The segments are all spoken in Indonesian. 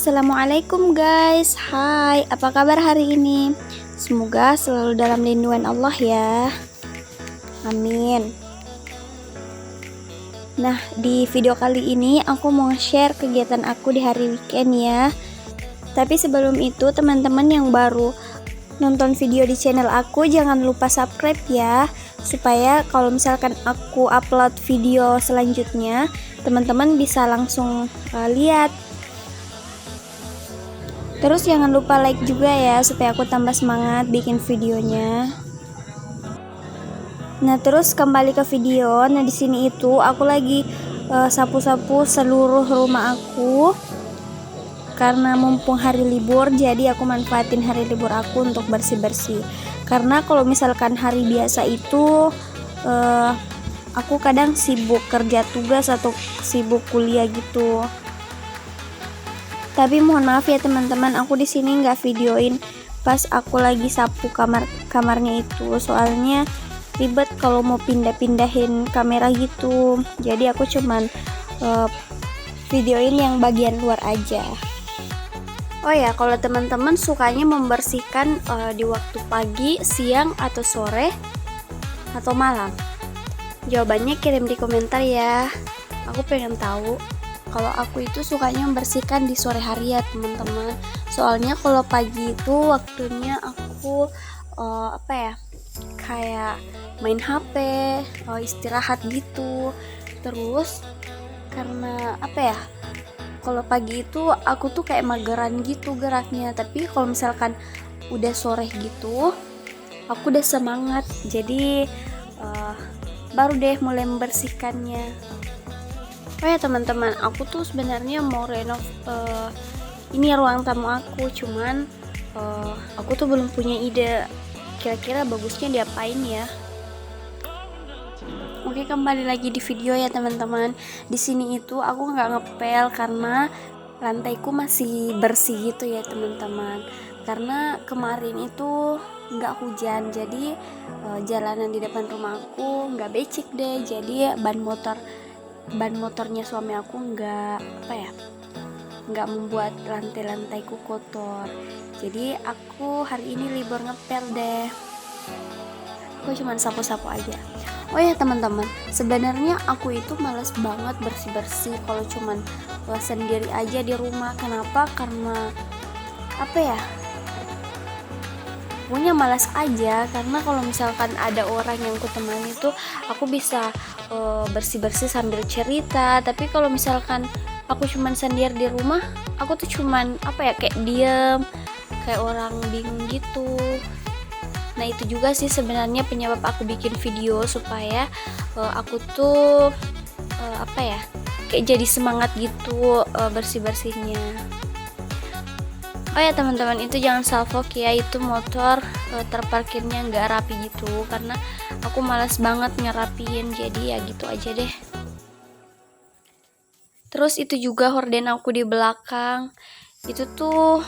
Assalamualaikum guys. Hai, apa kabar hari ini? Semoga selalu dalam lindungan Allah ya. Amin. Nah, di video kali ini aku mau share kegiatan aku di hari weekend ya. Tapi sebelum itu, teman-teman yang baru nonton video di channel aku jangan lupa subscribe ya, supaya kalau misalkan aku upload video selanjutnya, teman-teman bisa langsung lihat. Terus jangan lupa like juga ya, supaya aku tambah semangat bikin videonya. Nah, terus kembali ke video. Nah, di sini itu aku lagi sapu-sapu seluruh rumah aku. Karena mumpung hari libur, jadi aku manfaatin hari libur aku untuk bersih-bersih. Karena kalau misalkan hari biasa itu aku kadang sibuk kerja tugas atau sibuk kuliah gitu. Tapi mohon maaf ya teman-teman, aku di sini nggak videoin pas aku lagi sapu kamarnya itu, soalnya ribet kalau mau pindahin kamera gitu. Jadi aku cuman videoin yang bagian luar aja. Oh ya, kalau teman-teman sukanya membersihkan di waktu pagi, siang, atau sore, atau malam? Jawabannya kirim di komentar ya. Aku pengen tahu. Kalau aku itu sukanya membersihkan di sore hari ya teman-teman. Soalnya kalau pagi itu waktunya aku kayak main HP, istirahat gitu. Terus karena kalau pagi itu aku tuh kayak mageran gitu geraknya. Tapi kalau misalkan udah sore gitu, aku udah semangat. Jadi baru deh mulai membersihkannya. Oh ya teman-teman, aku tuh sebenarnya mau renov ini ruang tamu aku, cuman aku tuh belum punya ide kira-kira bagusnya diapain ya. Oke, kembali lagi di video ya teman-teman. Di sini itu aku nggak ngepel karena lantaiku masih bersih gitu ya teman-teman. Karena kemarin itu nggak hujan, jadi jalanan di depan rumah aku nggak becek deh. Jadi ban motornya suami aku nggak membuat lantai-lantaiku kotor. Jadi aku hari ini libur ngepel deh. Aku cuman sapu-sapu aja. Oh ya teman-teman, sebenarnya aku itu malas banget bersih-bersih kalau cuman sendiri aja di rumah. Kenapa? Karena punya malas aja. Karena kalau misalkan ada orang yang kutemani tuh aku bisa bersih-bersih sambil cerita. Tapi kalau misalkan aku cuman sendiri di rumah, aku tuh cuman kayak diem, kayak orang bingung gitu. Nah, itu juga sih sebenarnya penyebab aku bikin video, supaya aku tuh kayak jadi semangat gitu bersih-bersihnya. Oh ya teman-teman, itu jangan salfok ya, itu motor terparkirnya nggak rapi gitu, karena aku malas banget ngerapiin, jadi ya gitu aja deh. Terus itu juga horden aku di belakang itu tuh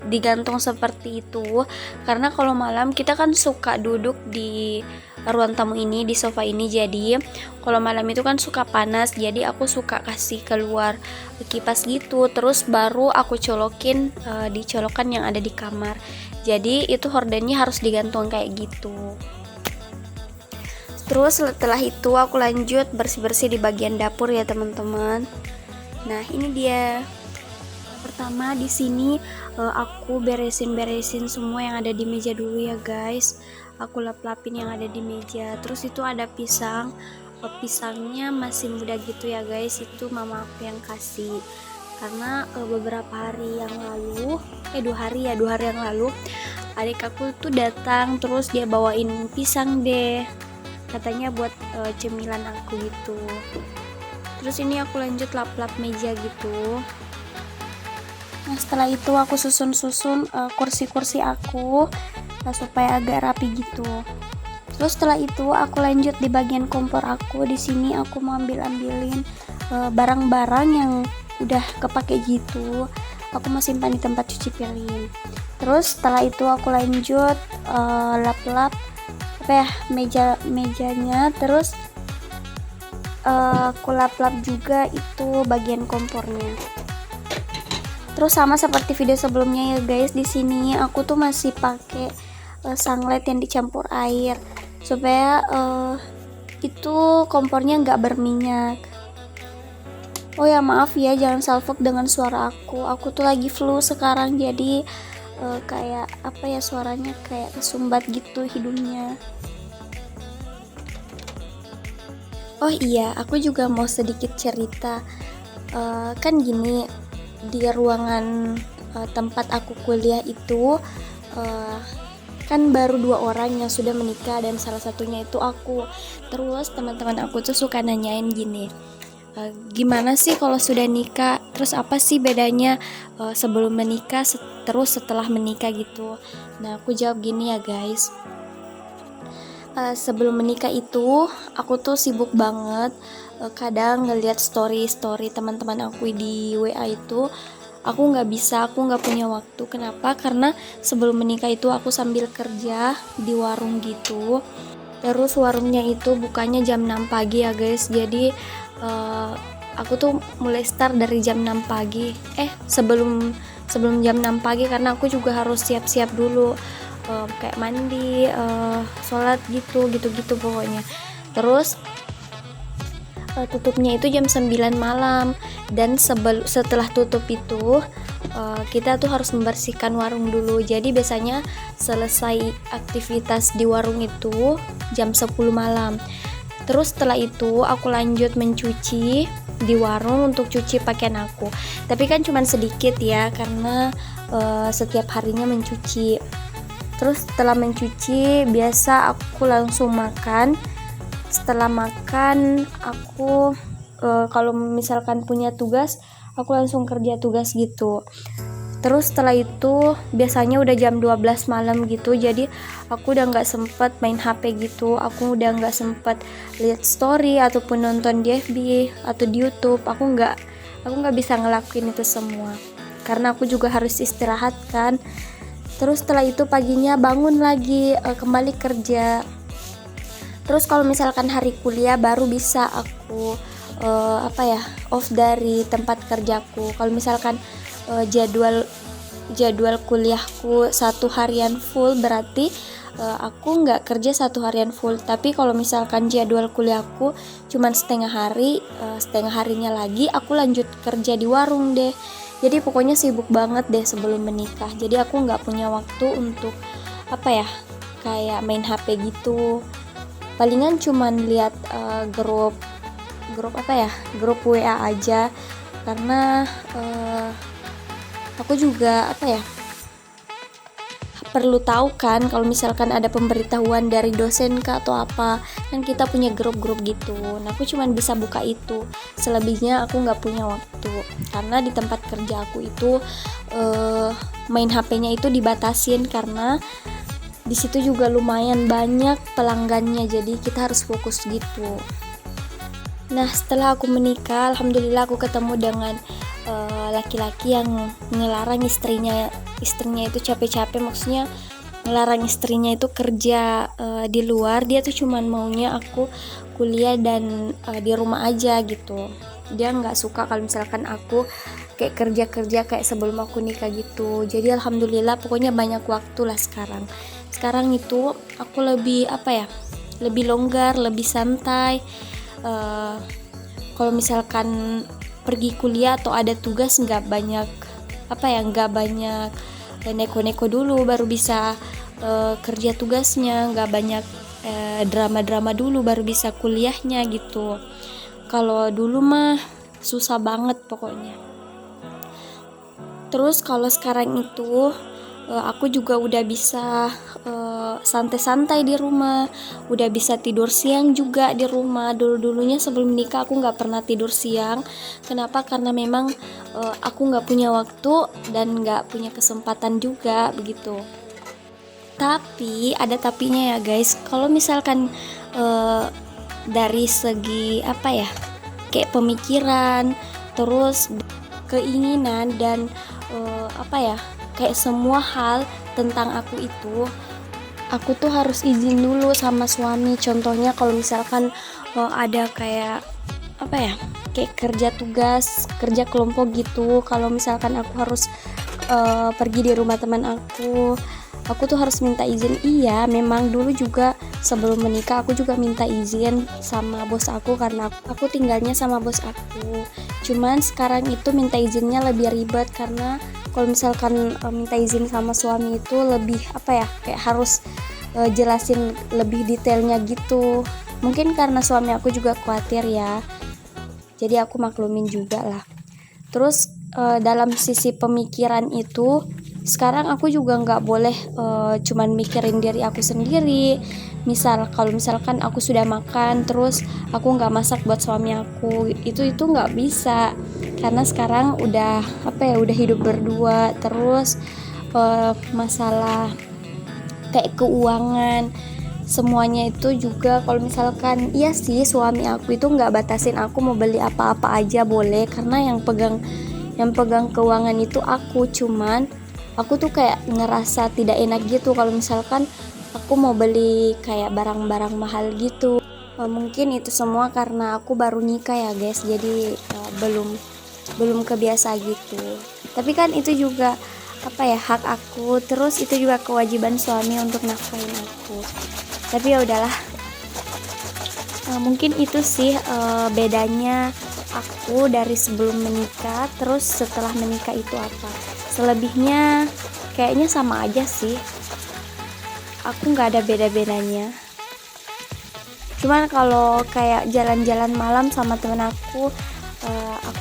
digantung seperti itu, karena kalau malam kita kan suka duduk di ruang tamu ini, di sofa ini. Jadi kalau malam itu kan suka panas, jadi aku suka kasih keluar kipas gitu, terus baru aku colokin di colokan yang ada di kamar. Jadi itu hordennya harus digantung kayak gitu. Terus setelah itu aku lanjut bersih-bersih di bagian dapur ya teman-teman. Nah, ini dia. Pertama di sini aku beresin semua yang ada di meja dulu ya guys. Aku lap-lapin yang ada di meja. Terus itu ada pisang. Pisangnya masih muda gitu ya guys. Itu mama aku yang kasih. Karena beberapa hari yang lalu, 2 hari yang lalu, adik aku tuh datang, terus dia bawain pisang deh. Katanya buat cemilan aku gitu. Terus ini aku lanjut lap-lap meja gitu. Nah, setelah itu aku susun kursi-kursi aku supaya agak rapi gitu. Terus setelah itu aku lanjut di bagian kompor aku. Di sini aku mau ambilin barang-barang yang udah kepake gitu. Aku mau simpan di tempat cuci piring. Terus setelah itu aku lanjut lap-lap mejanya. Terus aku lap-lap juga itu bagian kompornya. Terus sama seperti video sebelumnya ya guys, di sini aku tuh masih pakai sanglet yang dicampur air supaya itu kompornya nggak berminyak. Oh ya maaf ya, jangan salfok dengan suara aku tuh lagi flu sekarang, jadi kayak apa ya, suaranya kayak kesumbat gitu hidungnya. Oh iya, aku juga mau sedikit cerita. Kan gini, di ruangan tempat aku kuliah itu kan baru 2 orang yang sudah menikah dan salah satunya itu aku. Terus teman-teman aku tuh suka nanyain gini, gimana sih kalau sudah nikah, terus apa sih bedanya sebelum menikah terus setelah menikah gitu. Nah aku jawab gini ya guys, sebelum menikah itu aku tuh sibuk banget, kadang ngeliat story teman-teman aku di WA itu aku nggak punya waktu. Kenapa? Karena sebelum menikah itu aku sambil kerja di warung gitu. Terus warungnya itu bukanya jam 6 pagi ya guys. Jadi aku tuh mulai start dari jam 6 pagi. Sebelum jam 6 pagi, karena aku juga harus siap-siap dulu, kayak mandi, sholat gitu pokoknya. Terus tutupnya itu jam 9 malam, dan setelah tutup itu kita tuh harus membersihkan warung dulu. Jadi biasanya selesai aktivitas di warung itu jam 10 malam. Terus setelah itu aku lanjut mencuci di warung untuk cuci pakaian aku. Tapi kan cuman sedikit ya, karena setiap harinya mencuci. Terus setelah mencuci biasa aku langsung makan. Setelah makan aku kalau misalkan punya tugas aku langsung kerja tugas gitu. Terus setelah itu biasanya udah jam 12 malam gitu, jadi aku udah nggak sempet main HP gitu, aku udah nggak sempet lihat story ataupun nonton di FB atau di YouTube. Aku nggak bisa ngelakuin itu semua karena aku juga harus istirahat kan. Terus setelah itu paginya bangun lagi, kembali kerja. Terus kalau misalkan hari kuliah baru bisa aku off dari tempat kerjaku. Kalau misalkan jadwal kuliahku 1 harian full, berarti aku nggak kerja 1 harian full. Tapi kalau misalkan jadwal kuliahku cuman setengah hari, setengah harinya lagi aku lanjut kerja di warung deh. Jadi pokoknya sibuk banget deh sebelum menikah. Jadi aku nggak punya waktu untuk kayak main HP gitu. Palingan cuman lihat grup WA aja, karena aku juga perlu tahu kan kalau misalkan ada pemberitahuan dari dosen kah atau apa, kan kita punya grup-grup gitu. Nah aku cuman bisa buka itu, selebihnya aku nggak punya waktu, karena di tempat kerja aku itu main HP-nya itu dibatasin karena di situ juga lumayan banyak pelanggannya, jadi kita harus fokus gitu. Nah setelah aku menikah, alhamdulillah aku ketemu dengan laki-laki yang ngelarang istrinya itu capek-capek, maksudnya ngelarang istrinya itu kerja di luar. Dia tuh cuman maunya aku kuliah dan di rumah aja gitu. Dia nggak suka kalau misalkan aku kayak kerja kayak sebelum aku nikah gitu. Jadi alhamdulillah pokoknya banyak waktu lah sekarang itu aku lebih lebih longgar, lebih santai. Kalau misalkan pergi kuliah atau ada tugas nggak banyak neko-neko dulu baru bisa kerja tugasnya, nggak banyak drama-drama dulu baru bisa kuliahnya gitu. Kalau dulu mah susah banget pokoknya. Terus kalau sekarang itu aku juga udah bisa santai-santai di rumah, udah bisa tidur siang juga di rumah. Dulunya sebelum nikah aku nggak pernah tidur siang. Kenapa? Karena memang aku nggak punya waktu dan nggak punya kesempatan juga begitu. Tapi ada tapinya ya guys. Kalau misalkan dari segi kayak pemikiran, terus keinginan dan kayak semua hal tentang aku itu, aku tuh harus izin dulu sama suami. Contohnya kalau misalkan ada kayak kayak kerja tugas, kerja kelompok gitu. Kalau misalkan aku harus pergi di rumah teman aku tuh harus minta izin. Iya, memang dulu juga sebelum menikah aku juga minta izin sama bos aku karena aku tinggalnya sama bos aku. Cuman sekarang itu minta izinnya lebih ribet karena kalau misalkan minta izin sama suami itu lebih apa ya, kayak harus jelasin lebih detailnya gitu. Mungkin karena suami aku juga khawatir ya, jadi aku maklumin juga lah. Terus dalam sisi pemikiran itu sekarang aku juga nggak boleh cuman mikirin diri aku sendiri. Kalau misalkan aku sudah makan terus aku nggak masak buat suami aku, itu nggak bisa karena sekarang udah udah hidup berdua. Terus masalah kayak keuangan semuanya itu juga, kalau misalkan iya sih suami aku itu nggak batasin aku mau beli apa-apa aja boleh karena yang pegang keuangan itu aku. Cuman aku tuh kayak ngerasa tidak enak gitu kalau misalkan aku mau beli kayak barang-barang mahal gitu. Mungkin itu semua karena aku baru nikah ya guys, jadi belum kebiasa gitu. Tapi kan itu juga hak aku, terus itu juga kewajiban suami untuk nafkahin aku. Tapi ya udahlah, mungkin itu sih bedanya aku dari sebelum menikah terus setelah menikah itu apa. Selebihnya kayaknya sama aja sih, aku nggak ada beda-bedanya. Cuman kalau kayak jalan-jalan malam sama temen aku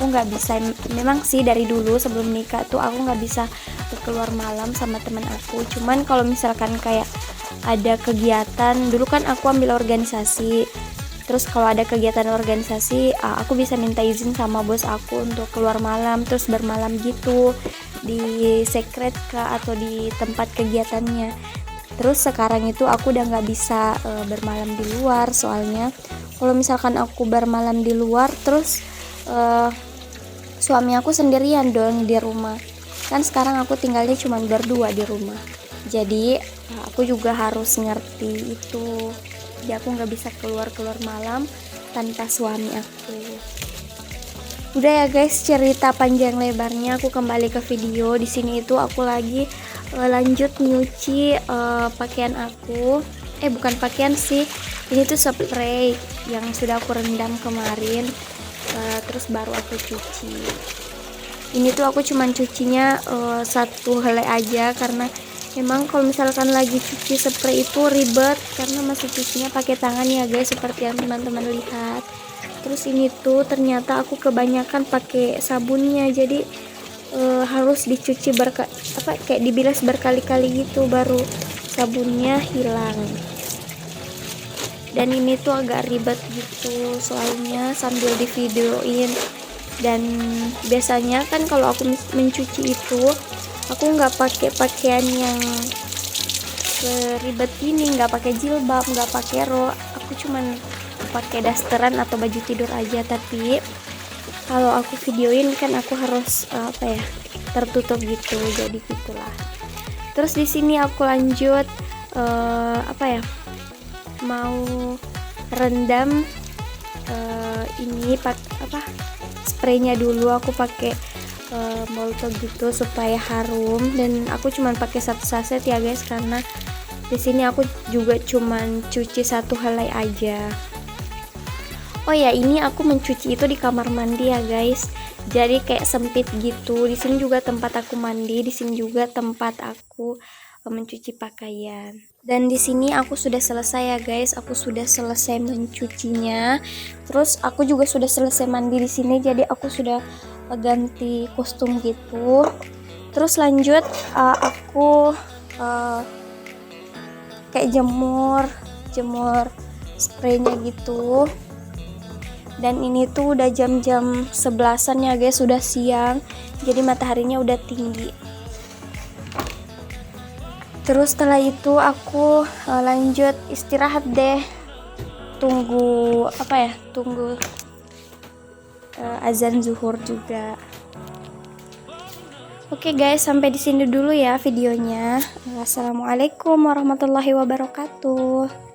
nggak bisa. Memang sih dari dulu sebelum nikah tuh aku nggak bisa keluar malam sama temen aku. Cuman kalau misalkan kayak ada kegiatan, dulu kan aku ambil organisasi, terus kalau ada kegiatan organisasi aku bisa minta izin sama bos aku untuk keluar malam, terus bermalam gitu di secret atau di tempat kegiatannya. Terus sekarang itu aku udah nggak bisa bermalam di luar, soalnya kalau misalkan aku bermalam di luar terus suami aku sendirian dong di rumah. Kan sekarang aku tinggalnya cuma berdua di rumah, jadi aku juga harus ngerti itu. Jadi aku nggak bisa keluar malam tanpa suami aku. Udah ya guys, cerita panjang lebarnya aku kembali ke video. Di sini itu aku lagi lanjut nyuci pakaian aku. Bukan pakaian sih, ini tuh spray yang sudah aku rendam kemarin, terus baru aku cuci. Ini tuh aku cuman cucinya satu helai aja karena emang kalau misalkan lagi cuci spray itu ribet karena masih cucinya pakai tangan ya guys, seperti yang teman-teman lihat. Terus ini tuh ternyata aku kebanyakan pakai sabunnya, jadi harus dicuci kayak dibilas berkali-kali gitu baru sabunnya hilang. Dan ini tuh agak ribet gitu soalnya sambil divideoin. Dan biasanya kan kalau aku mencuci itu aku nggak pakai pakaian yang ribet ini, nggak pakai jilbab, nggak pakai rok, aku cuman pakai dasteran atau baju tidur aja. Tapi kalau aku videoin kan aku harus tertutup gitu, jadi gitulah. Terus di sini aku lanjut mau rendam ini spraynya dulu. Aku pakai molto gitu supaya harum, dan aku cuman pakai satu saset ya guys karena di sini aku juga cuman cuci satu helai aja. Oh ya, ini aku mencuci itu di kamar mandi ya guys, jadi kayak sempit gitu. Di sini juga tempat aku mandi, di sini juga tempat aku mencuci pakaian. Dan di sini aku sudah selesai ya guys, aku sudah selesai mencucinya. Terus aku juga sudah selesai mandi di sini, jadi aku sudah ganti kostum gitu. Terus lanjut aku kayak jemur spraynya gitu. Dan ini tuh udah jam-jam 11-an ya guys, sudah siang, jadi mataharinya udah tinggi. Terus setelah itu aku lanjut istirahat deh, tunggu azan zuhur juga. Oke guys, sampai di sini dulu ya videonya. Wassalamualaikum warahmatullahi wabarakatuh.